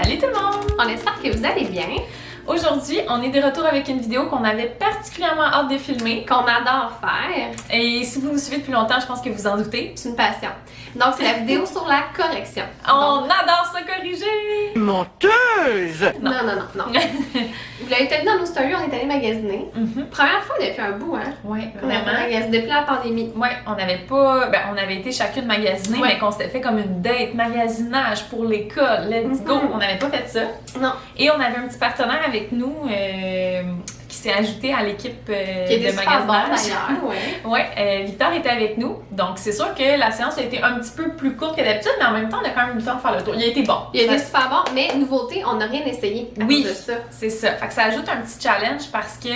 Salut tout le monde! On espère que vous allez bien, Aujourd'hui, on est de retour avec une vidéo qu'on avait particulièrement hâte de filmer. qu'on adore faire. Et si vous nous suivez depuis longtemps, je pense que vous en doutez. C'est une passion. Donc, c'est la vidéo sur la correction. On Donc, adore se corriger! Menteuse! non. Vous l'avez peut-être vu dans nos stories, on est allé magasiner. Première fois depuis un bout, hein? Ouais, On a vraiment. magasiné depuis la pandémie. Ouais, on n'avait pas. Ben, on avait été chacune magasiner, Ouais. mais qu'on s'était fait comme une date magasinage pour l'école. Let's go! On n'avait pas fait ça. Non. Et on avait un petit partenaire avec nous qui s'est ajouté à l'équipe Qui était de super bon magasinage. d'ailleurs, ouais. Ouais, Victor était avec nous. Donc, c'est sûr que la séance a été un petit peu plus courte que d'habitude, mais en même temps, on a quand même eu le temps de faire le tour. Il a été bon. Il était super bon, mais nouveauté, on n'a rien essayé à Oui. cause de ça. C'est ça. Fait que ça ajoute un petit challenge parce que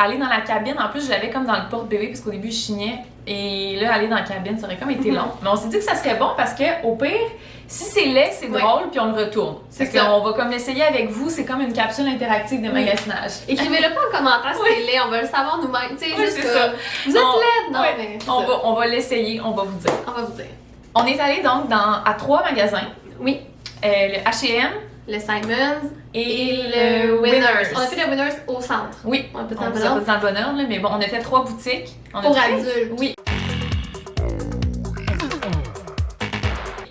aller dans la cabine, en plus, je l'avais comme dans le porte-bébé parce qu'au début, je chignais. Et là, aller dans la cabine, ça aurait comme été long. Mais on s'est dit que ça serait bon parce que, au pire, si c'est laid, c'est Ouais. drôle, puis on le retourne. C'est Fait ça. qu'on va comme essayer avec vous. C'est comme une capsule interactive de Oui. magasinage. Écrivez-le pas en commentaire si Oui. c'est laid, on va le savoir nous-mêmes. Tu sais, Oui, juste c'est que ça. vous êtes On- laide, non, ouais. mais c'est ça. On va l'essayer, on va vous dire. On va vous dire. On est allé donc à 3 magasins. Oui, Le H&M le Simons et le Winners. On a fait le Winners au centre. Oui, On a fait on dans vous le a pas Winners. dit dans le bonheur, là, mais bon, on a fait 3 boutiques. On a Pour trouvé- adultes. Oui.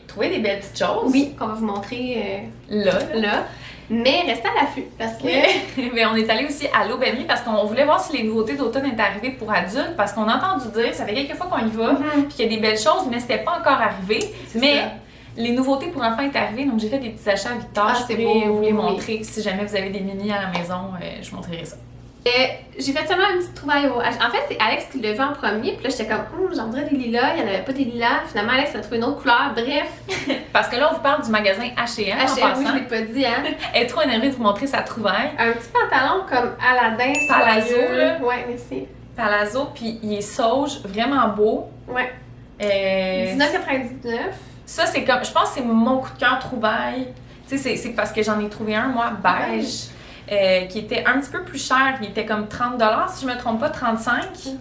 Trouver des belles petites choses. Oui, qu'on va vous montrer Là. là. Mais restez à l'affût parce que Mais on est allé aussi à l'aubainerie parce qu'on voulait voir si les nouveautés d'automne étaient arrivées pour adultes parce qu'on a entendu dire, ça fait quelques fois qu'on y va, puis qu'il y a des belles choses, mais c'était pas encore arrivé. C'est Mais ça. les nouveautés pour enfants étaient arrivées, donc j'ai fait des petits achats à Victor. Ah, Je c'est pourrais beau, vous les oui. montrer. Si jamais vous avez des mini à la maison, je vous montrerai ça. J'ai fait seulement une petite trouvaille au H. En fait, c'est Alex qui l'a vu en premier, puis là j'étais comme j'en voudrais des lilas, il n'y en avait pas des lilas. Finalement, Alex a trouvé une autre couleur. Bref, Parce que là, on vous parle du magasin H&M en H&M, oui, passant. je l'ai pas dit, hein. Elle est trop énervée de vous montrer sa trouvaille. Un petit pantalon comme Aladdin, Palazzo, soyeux. là. Ouais, merci. Palazzo, puis il est sauge, vraiment beau. Ouais. Euh, 19,99. Ça, c'est comme, je pense que c'est mon coup de cœur trouvaille. Tu sais, c'est parce que j'en ai trouvé un, moi, beige, qui était un petit peu plus cher. Il était comme 30 $, si je me trompe pas, 35 $.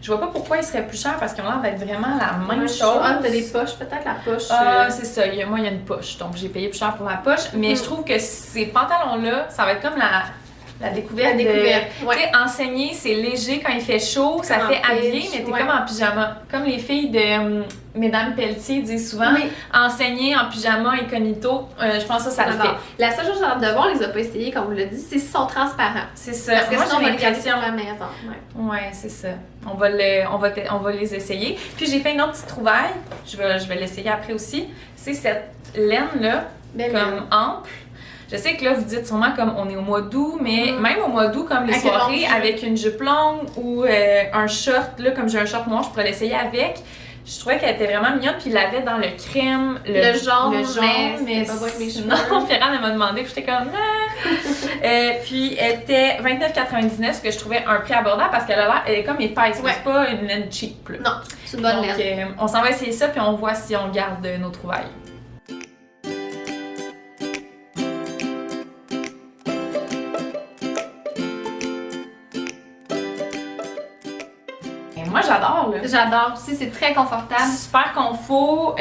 Je vois pas pourquoi il serait plus cher parce qu'ils ont l'air d'être vraiment la même chose. Ah, t'as des poches, peut-être la poche. Ah, c'est ça. Moi, il y a une poche. Donc, j'ai payé plus cher pour la poche. Mais je trouve que ces pantalons-là, ça va être comme la découverte. La découverte, ouais. Tu sais, enseigner, c'est léger quand il fait chaud, ça Comme fait en habiller, pitch, mais t'es ouais. comme en pyjama. Comme les filles de Mesdames Pelletier disent souvent, Oui. enseigner en pyjama incognito, je pense que ça le fait. Alors, la seule chose que j'ai hâte de voir, on les a pas essayés, comme vous l'a dit, c'est s'ils sont transparents. C'est ça. Parce que Moi, sinon, on j'ai va les garder l'impression. pour la maison. Ouais. Ouais, c'est ça. On va les essayer. Puis j'ai fait une autre petite trouvaille. Je vais l'essayer après aussi. C'est cette laine-là, Belle comme laine. ample. Je sais que là, vous dites sûrement comme on est au mois d'août, mais même au mois d'août, comme les Avec une soirées, longue jupe. avec une jupe longue ou un short, là, comme j'ai un short noir, je pourrais l'essayer avec. Je trouvais qu'elle était vraiment mignonne, puis il l'avait dans le crème, Le jaune, mais mais c'était pas beau avec mes cheveux. non, Pierre elle m'a demandé, puis j'étais comme puis elle était 29,99, ce que je trouvais un prix abordable parce qu'elle a l'air, elle est comme épaisse, Ouais. c'est pas une laine cheap. Là. Non, c'est une bonne Donc, laine. on s'en va essayer ça, puis on voit si on garde nos trouvailles. Et moi, j'adore, là. J'adore aussi, c'est très confortable. Super confort.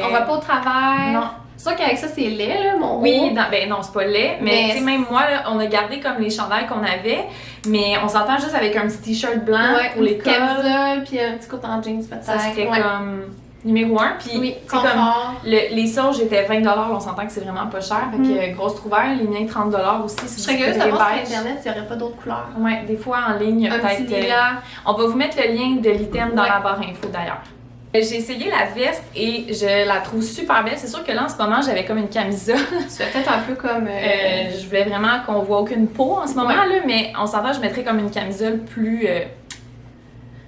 On va pas au travers. Non. C'est sûr qu'avec ça, c'est laid, là, mon Oui, haut. ben non, c'est pas laid, mais Mais tu sais, même moi, là, on a gardé comme les chandails qu'on avait, mais on s'entend juste avec un petit t-shirt blanc Ouais, pour l'école. camisole, puis un petit coton en jeans, peut-être. Ça serait Ouais. comme numéro 1. Puis, Oui, tu sais, comme confort. les sauges étaient 20 $, on s'entend que c'est vraiment pas cher. Fait que grosse trouvaille, les miens 30 $ aussi. Je Si serais vous curieuse de préférez voir sur beige. Internet s'il n'y aurait pas d'autres couleurs. Ouais, des fois en ligne, il y a Un petit peut-être. lilas. On va vous mettre le lien de l'item dans Ouais. la barre info d'ailleurs. J'ai essayé la veste et je la trouve super belle. C'est sûr que là, en ce moment, j'avais comme une camisole. Tu fais peut-être un peu comme. Je voulais vraiment qu'on voit aucune peau en ce moment-là, mais on s'entend, je mettrais comme une camisole plus.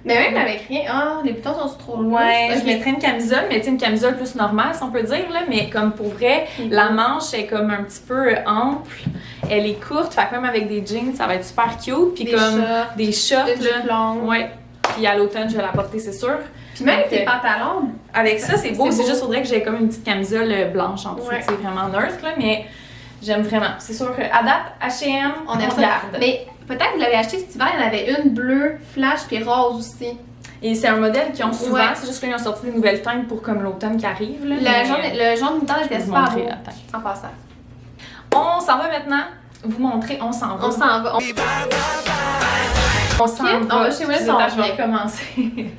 Mais même avec rien. Ah, les boutons sont trop lourds. Ouais, Ok. je mettrais une camisole, mais tu sais, une camisole plus normale, si on peut dire, là, mais comme pour vrai, la manche est comme un petit peu ample, elle est courte, fait que même avec des jeans, ça va être super cute, puis Des comme shorts, des shorts, une jupe là. longue. Ouais, puis à l'automne, je vais la porter, c'est sûr. Puis même Donc, tes pantalons. Avec ça, c'est beau, C'est c'est beau. juste faudrait que j'ai comme une petite camisole blanche en dessous, Ouais. tu sais, vraiment neutre, là, mais j'aime vraiment. C'est sûr que à date, H&M, On aime ça. garde. Mais peut-être que vous l'avez acheté cet hiver, il y en avait une bleue, flash, puis rose aussi. Et c'est un modèle qu'ils ont souvent, Ouais. c'est juste qu'ils ont sorti des nouvelles teintes pour comme l'automne qui arrive, là. Le jaune moutarde je vais était vous super montrer beau. la teinte. En passant. On s'en va maintenant vous montrer, on s'en va. On s'en va. On s'en va. On va chez Winners, on Je vais commencer.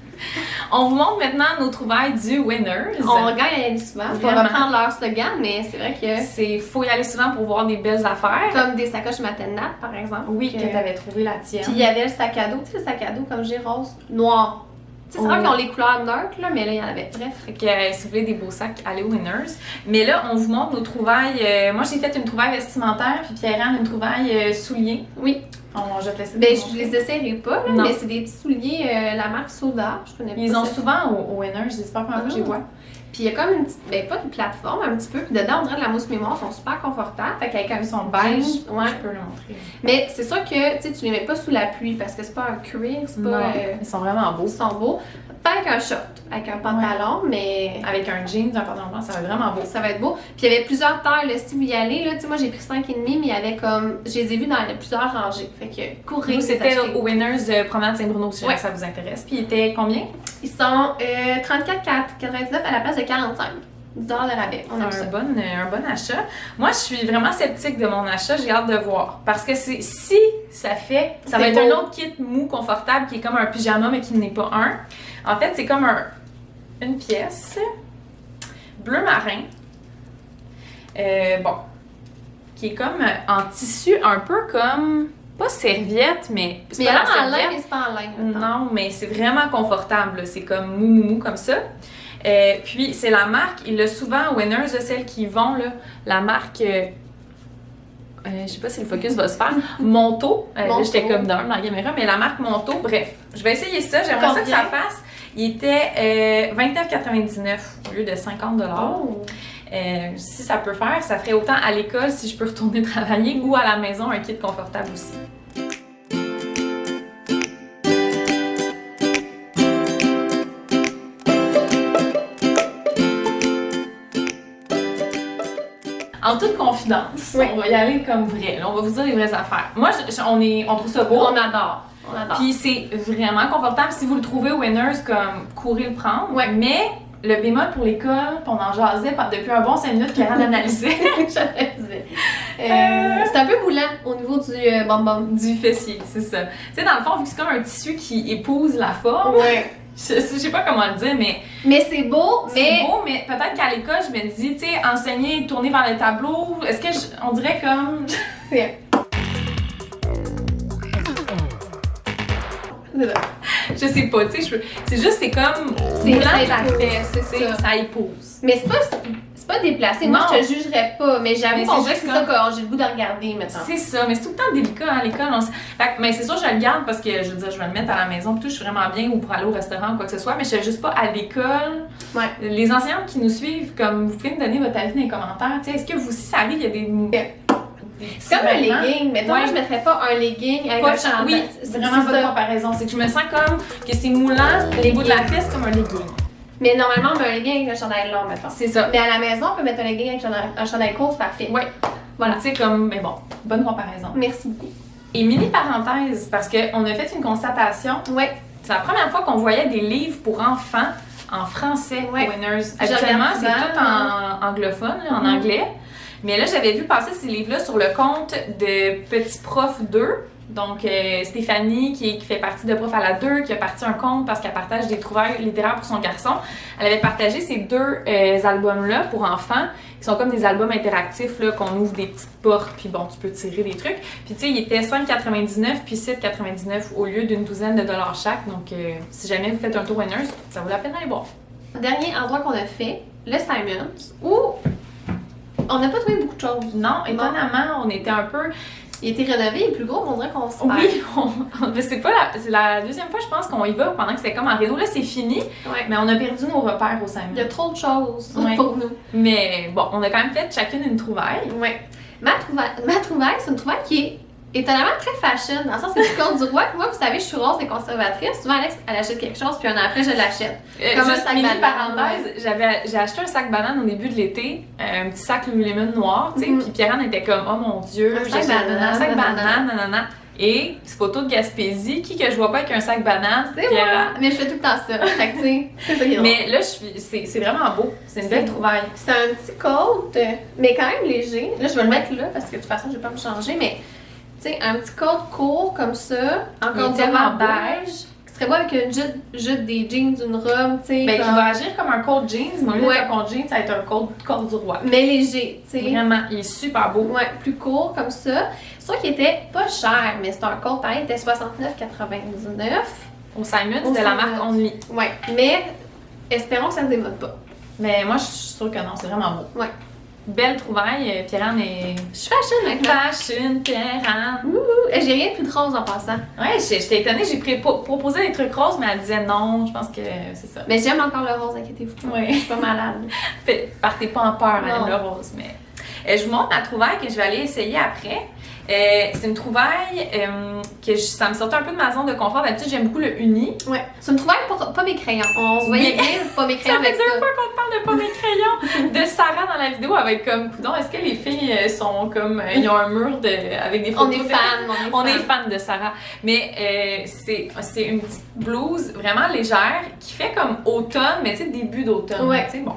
On vous montre maintenant nos trouvailles du Winners. On regarde y aller souvent pour Vraiment. reprendre leur slogan, mais c'est vrai que Faut y aller souvent pour voir des belles affaires. comme des sacoches Matenat, par exemple. Oui, que t'avais trouvé la tienne. Puis il y avait le sac à dos, tu sais, le sac à dos comme j'ai rose, noir. Tu sais, c'est vrai qu'ils ont les couleurs neutres, là, mais là, il y en avait. Bref. Fait que si vous voulez des beaux sacs, allez au Winners. Mais là, on vous montre nos trouvailles. Moi, j'ai fait une trouvaille vestimentaire, puis Pierre-Anne une trouvaille souliers. Oui. Je vais te laisser Ben, te je montrer. les essayerai pas, là, Non. mais c'est des petits souliers, la marque Soda. Je connais pas. Ils ont ça. souvent au Winners, c'est pas la première fois que je les vois. Puis il y a comme une petite, ben pas une plateforme, un petit peu. Puis dedans, on dirait de la mousse mémoire, ils sont super confortables. Fait qu'avec un Ils sont jean, beige. Ouais. Je peux le montrer. Mais c'est sûr que tu les mets pas sous la pluie parce que c'est pas un cuir, c'est pas. Non, ils sont vraiment beaux. Ils sont beaux. Pas avec un short, avec un pantalon, mais. Avec un jeans, un pantalon blanc, ça va être vraiment beau. Ça va être beau. Puis il y avait plusieurs tailles, là, si vous y allez, là, tu sais, moi j'ai pris 5,5, mais il y avait comme. Je les ai vus dans plusieurs rangées. Fait que courez. Nous, vous c'était achetez. au Winners Promenade Saint-Bruno, si jamais Ouais. ça vous intéresse. Puis, il était combien? Ils sont 34,99 à la place de 45. 10 $ de rabais. On aime ça. Un bon achat. Moi, je suis vraiment sceptique de mon achat. J'ai hâte de voir. Parce que si ça fait... Ça va C'est être un beau. autre kit mou, confortable, qui est comme un pyjama, mais qui n'est pas un. En fait, c'est comme une pièce bleu marin. Qui est comme en tissu, un peu comme... Pas serviette, mais... Mais c'est il y a pas l'air la en laine, serviette. mais c'est pas en laine. Non, mais c'est vraiment confortable. là. C'est comme mou comme ça. Puis c'est la marque, il l'a souvent au Winners, là, celles qui vont, là, la marque, je sais pas si le focus va se faire, Monto. Là, Monto. j'étais comme dans la caméra, mais la marque Monto, bref. Je vais essayer ça, j'aimerais ça que Combien? ça fasse. Il était 29,99 au lieu de 50 $. Oh. Si ça peut faire, ça ferait autant à l'école si je peux retourner travailler ou à la maison, un kit confortable aussi. En toute confidence, Oui. on va y aller comme vrai. Là, on va vous dire les vraies affaires. Moi, on trouve ça beau. On adore. On adore. Puis c'est vraiment confortable. Si vous le trouvez au Winners, comme courez le prendre. Ouais. Mais le bémol pour l'école, puis on en jasait depuis un bon 5 minutes qu'elle analysait Je te disais. C'est un peu boulant au niveau du bonbon. du fessier, c'est ça. Tu sais, dans le fond, vu que c'est comme un tissu qui épouse la forme, Ouais. je sais pas comment le dire, mais Mais c'est beau, c'est mais. beau, mais peut-être qu'à l'école, je me dis, tu sais, enseigner, tourner vers le tableau, est-ce que on dirait comme... C'est ça. Je sais pas, tu sais, c'est juste, c'est comme C'est moulant ça la épouse, fesse, c'est tu sais, ça. ça épouse. Mais c'est pas déplacé. Moi, Non. je te jugerais pas, mais j'avoue Mais qu'on c'est dirait que juste c'est ça que j'ai le goût de regarder maintenant. C'est ça, mais c'est tout le temps délicat à l'école. Mais c'est sûr, je le garde parce que, je veux dire, je vais le mettre à la maison, puis tout, je suis vraiment bien, ou pour aller au restaurant ou quoi que ce soit, mais je suis juste pas à l'école. Ouais. Les enseignantes qui nous suivent, comme vous pouvez me donner votre avis dans les commentaires, tu sais, est-ce que vous aussi, ça arrive, il y a des C'est comme un vêtements? legging. Mais moi, Ouais. je mettrais pas un legging avec Pas un de chandail. oui, c'est vraiment ça. votre comparaison. C'est que je me sens comme que c'est moulant au niveau de la fesse comme un legging. Mais normalement, on met un legging avec un chandail long, mettons. C'est ça. Mais à la maison, on peut mettre un legging avec un chandail court, c'est parfait. Ouais. Voilà. Tu sais, comme, mais bon, bonne comparaison. Merci beaucoup. Et mini parenthèse, parce qu'on a fait une constatation. Ouais. C'est la première fois qu'on voyait des livres pour enfants en français Ouais. au Winners. Je Habituellement, regarde c'est souvent, tout en anglophone, là, en Mhm. anglais. Mais là, j'avais vu passer ces livres-là sur le compte de Petit Prof 2. Donc, Stéphanie, qui fait partie de Prof à la 2, qui a parti un compte parce qu'elle partage des trouvailles littéraires pour son garçon. Elle avait partagé ces deux albums-là pour enfants, qui sont comme des albums interactifs, là, qu'on ouvre des petites portes, puis bon, tu peux tirer des trucs. Puis tu sais, il était 5,99 puis 7,99 au lieu d'une douzaine de dollars chaque. Donc, si jamais vous faites un tour Winners, ça vaut la peine d'aller voir. Dernier endroit qu'on a fait, le Simons, où on n'a pas trouvé beaucoup de choses. Non, étonnamment, on était un peu... Il a été rénové, il est plus gros, mais on dirait qu'on se perd. Oui, mais c'est la deuxième fois, je pense, qu'on y va pendant que c'était comme en réno. Là, c'est fini, Ouais. mais on a perdu nos repères au Il y Simon. a trop de choses Ouais. pour nous. Mais bon, on a quand même fait chacune une trouvaille. Ouais. Ma trouvaille, c'est une trouvaille qui est étonnamment très fashion, dans le sens que c'est du Côte du Roi. Moi, vous savez, je suis rose et conservatrice. Souvent, Alex, elle achète quelque chose, puis un an après, je l'achète. Comme un Juste sac mini banane, parenthèse, j'ai acheté un sac banane au début de l'été, un petit sac Lululemon noir, tu sais, Mhm. puis Pierre-Anne était comme, oh mon Dieu, Un sac j'achète banane, un sac nanana. banane, nanana. Et photo de Gaspésie, qui que je vois pas avec un sac banane. C'est moi! Mais je fais tout le temps ça. Fait que, tu sais, c'est ça qui est drôle. Mais là, c'est vraiment beau. C'est une belle trouvaille. C'est un petit coat, mais quand même léger. Là, je vais le mettre là parce que de toute façon, je vais pas me changer. Mais, tu sais, un petit coat court comme ça, encore Il est tellement en beige, qui serait beau avec une jupe, des jeans, une robe, tu sais. Ben, comme... qui va agir comme un coat jeans, mais au lieu Ouais. d'être un coat jeans, ça va être un coat corduroy. Mais léger, tu sais. Vraiment, il est super beau. Ouais, plus court comme ça. C'est sûr qu'il était pas cher, mais c'est un coat pareil, il était 69,99. Au Simon, Au c'est de la Simons. marque Only. Ouais, mais espérons que ça se démode pas. Mais moi, je suis sûre que non, c'est vraiment beau. Ouais. Belle trouvaille, Pierre-Anne est... Je suis fashion maintenant. Fashion, Pierre-Anne. Ouh, et j'ai rien de plus de rose en passant. Ouais, j'étais étonnée, j'ai proposé des trucs roses, mais elle disait non, je pense que c'est ça. Mais j'aime encore le rose, inquiétez-vous pas. Oui. Je suis pas malade. Partez pas en peur, Non. Madame le rose, mais... je vous montre ma trouvaille que je vais aller essayer après. C'est une trouvaille ça me sortait un peu de ma zone de confort. D'habitude, j'aime beaucoup le uni. Ouais. C'est une trouvaille pour pas mes crayons. On se voyait Mais- bien pas mes crayons Ça fait avec deux ça. fois qu'on te parle de pas mes crayons. De Sarah dans la vidéo, elle va être comme, coudonc, est-ce que les filles sont comme, ils ont un mur avec des photos On est de- fans, On est fan de Sarah. Mais c'est une petite blouse vraiment légère qui fait comme automne, mais tu sais, début d'automne. Ouais. Tu sais, bon.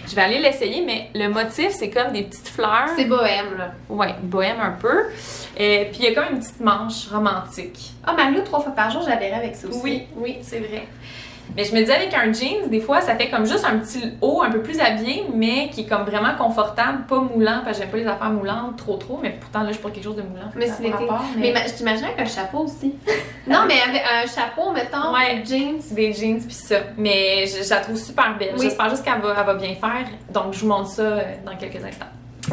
Je vais aller l'essayer, mais le motif, c'est comme des petites fleurs. C'est bohème, là. Ouais, bohème un peu. Puis il y a comme une petite manche romantique. Ah, Marie-Lou, 3 fois par jour, j'adhérais avec ça aussi. Oui, c'est vrai. Mais je me disais avec un jeans, des fois, ça fait comme juste un petit haut un peu plus habillé, mais qui est comme vraiment confortable, pas moulant, parce que j'aime pas les affaires moulantes trop, mais pourtant là, je porte quelque chose de moulant. Mais Ça c'est n'a pas l'été. rapport, Mais je t'imaginerais avec un chapeau aussi. Non, mais avec un chapeau, mettons, Ouais. jeans. Des jeans puis ça. Mais je la trouve super belle. Oui. J'espère juste qu'elle va bien faire. Donc, je vous montre ça dans quelques instants.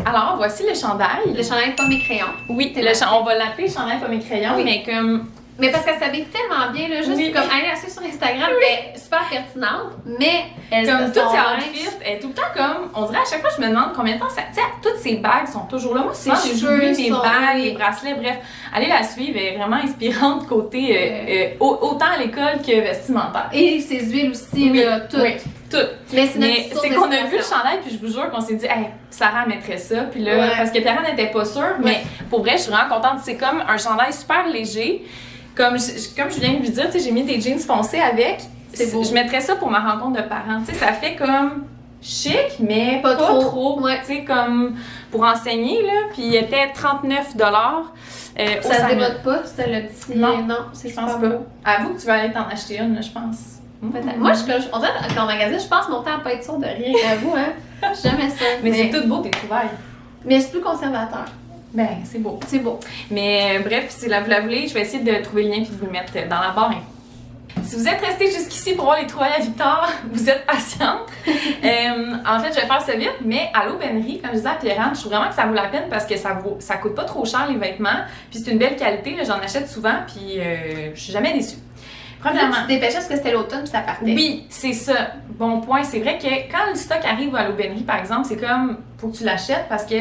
Alors, voici le chandail. Le chandail de pas mes crayons. Oui, C'est on va l'appeler chandail pas mes crayons, Oui. mais comme... Mais parce qu'elle s'habille tellement bien, là, juste Oui. comme aller la suivre sur Instagram, elle est super pertinente, mais elle Comme se toutes ses linge. outfits, elle est tout le temps comme... On dirait à chaque fois, je me demande combien de temps ça... Tu sais, toutes ses bagues sont toujours là. Moi, souvent, Ses j'ai cheveux oublié mes sont- bagues, oui. mes bracelets, bref. Allez la suivre, elle est vraiment inspirante côté... autant à l'école que vestimentaire. Et ses huiles aussi, Oui, là, toutes. oui, toutes. Mais c'est notre Mais source c'est qu'on a vu le d'inspiration. chandail, puis je vous jure qu'on s'est dit, hey, Sarah mettrait ça. Puis là, Ouais. parce que Pierre n'était pas sûre, mais pour vrai, je suis vraiment contente. C'est comme un chandail super léger. Comme je viens de lui dire, tu sais, j'ai mis des jeans foncés avec. C'est beau. Je mettrais ça pour ma rencontre de parents. Tu sais, ça fait comme chic, mais Pas pas trop. trop. Ouais. Tu sais, comme pour enseigner, là. Puis il était 39 au Ça se Simon. démode pas, c'est le petit. Non, c'est Je pense super pas. beau. Avoue que tu vas aller t'en acheter une, là, je pense. Peut-être. Moi, on dirait qu'en magasin, je passe mon temps à pas être sûre de rien. J'avoue, hein. Jamais ça. Mais c'est tout beau, tes trouvailles. Mais c'est plus conservateur. Ben, c'est beau. C'est beau. Mais bref, si vous la voulez, je vais essayer de trouver le lien puis de vous le mettre dans la barre. Si vous êtes resté jusqu'ici pour voir les trouvailles à Victor, vous êtes patiente. En fait, je vais faire ça vite, mais à l'aubainerie, comme je disais à Pierre-Anne, je trouve vraiment que ça vaut la peine parce que ça coûte pas trop cher les vêtements, puis c'est une belle qualité, là, j'en achète souvent, puis je suis jamais déçue. Premièrement, Tu te dépêchais parce que c'était l'automne puis ça partait. oui, c'est ça. Bon point. C'est vrai que quand le stock arrive à l'aubainerie, par exemple, c'est comme faut que tu l'achètes parce que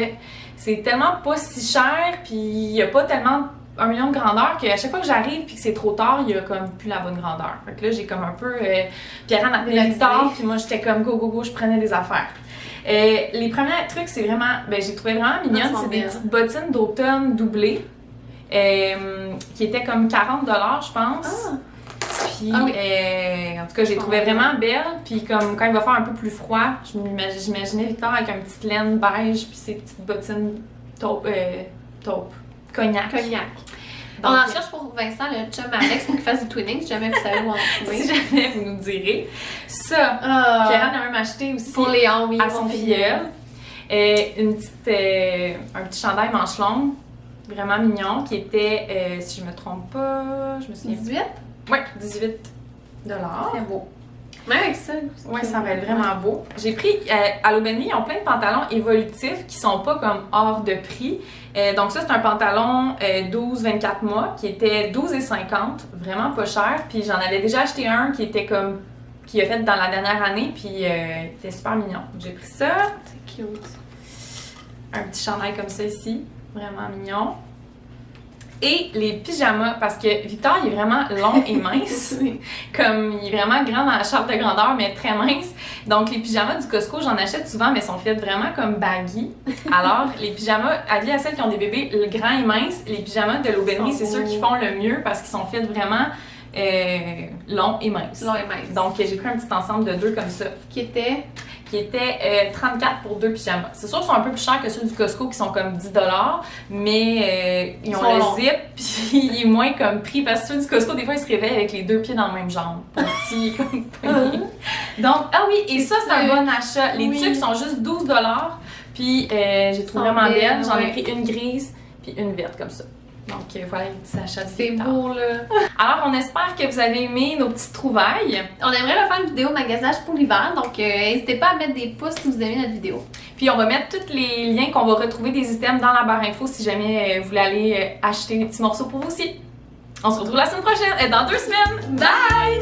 c'est tellement pas si cher, puis il y a pas tellement 1 million de grandeur qu'à chaque fois que j'arrive puis que c'est trop tard, il y a comme plus la bonne grandeur. Fait que là, j'ai comme un peu Pierre-Anne appelait Réalisé. Victor, puis moi j'étais comme go, je prenais des affaires. Les premiers trucs, c'est vraiment, j'ai trouvé vraiment mignonne, Elles sont c'est des belles. petites bottines d'automne doublées qui étaient comme 40 $, je pense. Ah. Puis, Ah oui. en tout cas, j'ai trouvé vraiment belle. Puis, comme quand il va faire un peu plus froid, j'imaginais Victor avec une petite laine beige, puis ses petites bottines taupe, cognac. Cognac. Donc, On en cherche pour Vincent, le chum Alex, pour qu'il fasse du twinning, si jamais vous savez où on en trouver. si jamais vous nous direz. Ça, Ah. Pierre-Anne a même acheté aussi Pour Léon, oui. à son filleul. Un petit chandail manche longue, vraiment mignon, qui était, si je me trompe pas, je me souviens. 18? Ouais, 18 $. Très beau. Même avec ça. Ouais, ça va être vraiment beau. J'ai pris, à l'aubainerie, ils ont plein de pantalons évolutifs qui sont pas comme hors de prix. Donc ça, c'est un pantalon 12-24 mois qui était 12,50 $, vraiment pas cher. Puis j'en avais déjà acheté un qui était comme, qui a fait dans la dernière année, puis il était super mignon. J'ai pris ça, C'est cute. un petit chandail comme ça ici, vraiment mignon. Et les pyjamas, parce que Victor, il est vraiment long et mince. Comme, il est vraiment grand dans la charte de grandeur, mais très mince. Donc, les pyjamas du Costco, j'en achète souvent, mais sont faits vraiment comme baggy. Alors, les pyjamas, avis à celles qui ont des bébés grands et minces, les pyjamas de l'Aubainerie, c'est ceux qui font le mieux parce qu'ils sont faits vraiment longs et minces. Long et mince. Donc, j'ai pris un petit ensemble de 2 comme ça. Qui était 34 pour 2 pyjamas. C'est sûr qu'ils sont un peu plus chers que ceux du Costco qui sont comme 10 mais ils ont le longs. zip puis il est moins comme pris parce que ceux du Costco, des fois, ils se réveillent avec les 2 pieds dans le même jambe. Petit comme poignet. Donc, ah oui, et ça, c'est un bon achat. Les tuques sont juste 12 puis j'ai trouvé vraiment belles. J'en ai pris une grise puis une verte comme ça. Donc voilà les petits achats. C'est beau là. Alors on espère que vous avez aimé nos petites trouvailles. On aimerait leur faire une vidéo magasinage pour l'hiver, donc n'hésitez pas à mettre des pouces si vous aimez notre vidéo. Puis on va mettre tous les liens qu'on va retrouver des items dans la barre info si jamais vous voulez aller acheter des petits morceaux pour vous aussi. On se retrouve la semaine prochaine et dans 2 semaines. Bye!